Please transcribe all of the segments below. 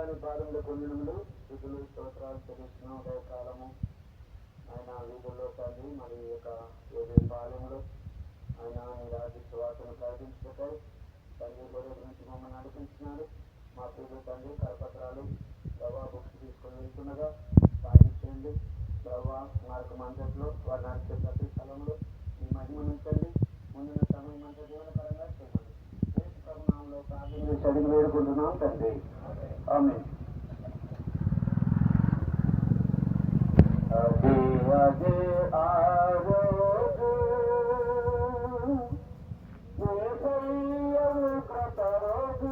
రాజాని పాదంలో కొందినములు స్థుతులు స్తోత్రాలు చెల్లిస్తున్నాం. ఉదయకాలము ఆయన వీధుల్లో తండ్రి మరి యొక్క ఏదే పాలెంలో ఆయన నీ రాజ్య సువార్తను ప్రకటించటై తండ్రి గొర్రెల నుంచి మమ్మల్ని నడిపించినారు. మా ప్రియులు తండ్రి కరపత్రాలు ప్రభావ బుక్స్ తీసుకొని వెళ్తుండగా సాయం చేయండి. ప్రభావ మార్గం అంతట్లో వారు నడిచే ప్రతి స్థలంలో మీ మహిమ నుంచండి. ముందున్న సమయం అంతా జీవనకరంగా చేయమని నామంలో ప్రార్థన చేసి అడిగి వేడుకుంటున్నాం తండ్రి. ఆమేన్. అదే అదే ఆరోజు యేసయ్యను కృపరోజు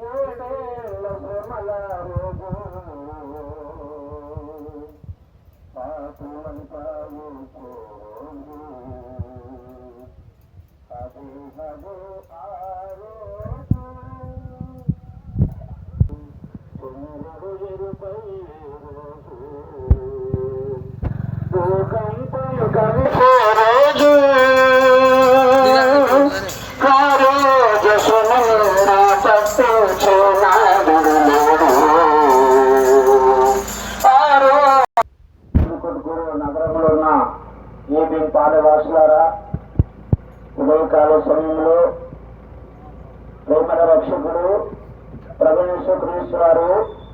ఏడేళ్ల శ్రమల రోజు పాపులంతా ఊరుకోరోజు అదే అదే ఆరోజు చంద్రుడు ఎరుపై రోజు భూకంపం కనుకో రోజు కారోజు సుమన్న తప్పించునాడు నగరంలో ఉన్న ఏబీ పాలవాసులారా, ఉదయకాల సమయంలో ప్రేమల రక్షకుడు ప్రభువు యేసుక్రీస్తు వారు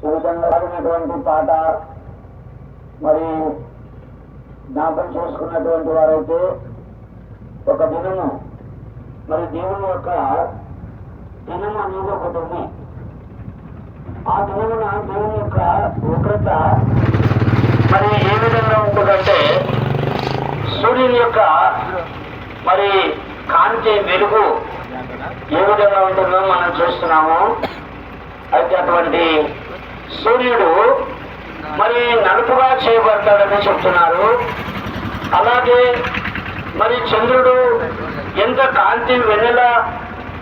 ఈ విధంగా ఆడినటువంటి పాట మరి జ్ఞాపకం చేసుకున్నటువంటి వారైతే ఒక దినము మరి దేవుని యొక్క దినము అనేది ఒకటి ఉంది. ఆ దినమున దేవుని యొక్క ఉగ్రత మరి ఏ విధంగా ఉంటుందంటే సూర్యుని యొక్క మరి కాంతి వెలుగు ఏ విధంగా ఉంటుందో మనం చూస్తున్నాము. అయితే అటువంటి సూర్యుడు మరి నలుపుగా చేయబడతాడని చెప్తున్నారు. అలాగే మరి చంద్రుడు ఎంత కాంతి వెన్నెల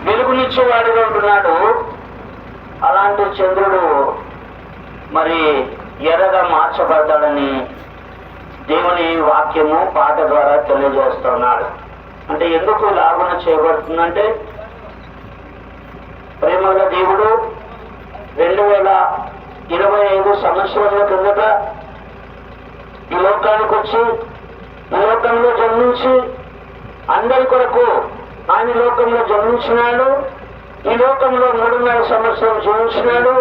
వెలుగునిచ్చేవాడుగా ఉంటున్నాడు. అలాంటి చంద్రుడు మరి ఎర్రగా మార్చబడతాడని దేవుని వాక్యము పాట ద్వారా తెలియజేస్తున్నాడు. అంటే ఎందుకు లాగున చేయబడుతుందంటే ప్రేమల దేవుడు 2025 సంవత్సరాల కిందట ఈ లోకానికి వచ్చి ఈ లోకంలో జన్మించి అందరి కొరకు ఆయన లోకంలో జన్మించినాడు. ఈ లోకంలో 3.5 సంవత్సరం జీవించినాడు.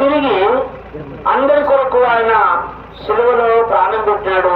తిరిగి అందరి కొరకు ఆయన సిలువలో ప్రాణం పెట్టినాడు.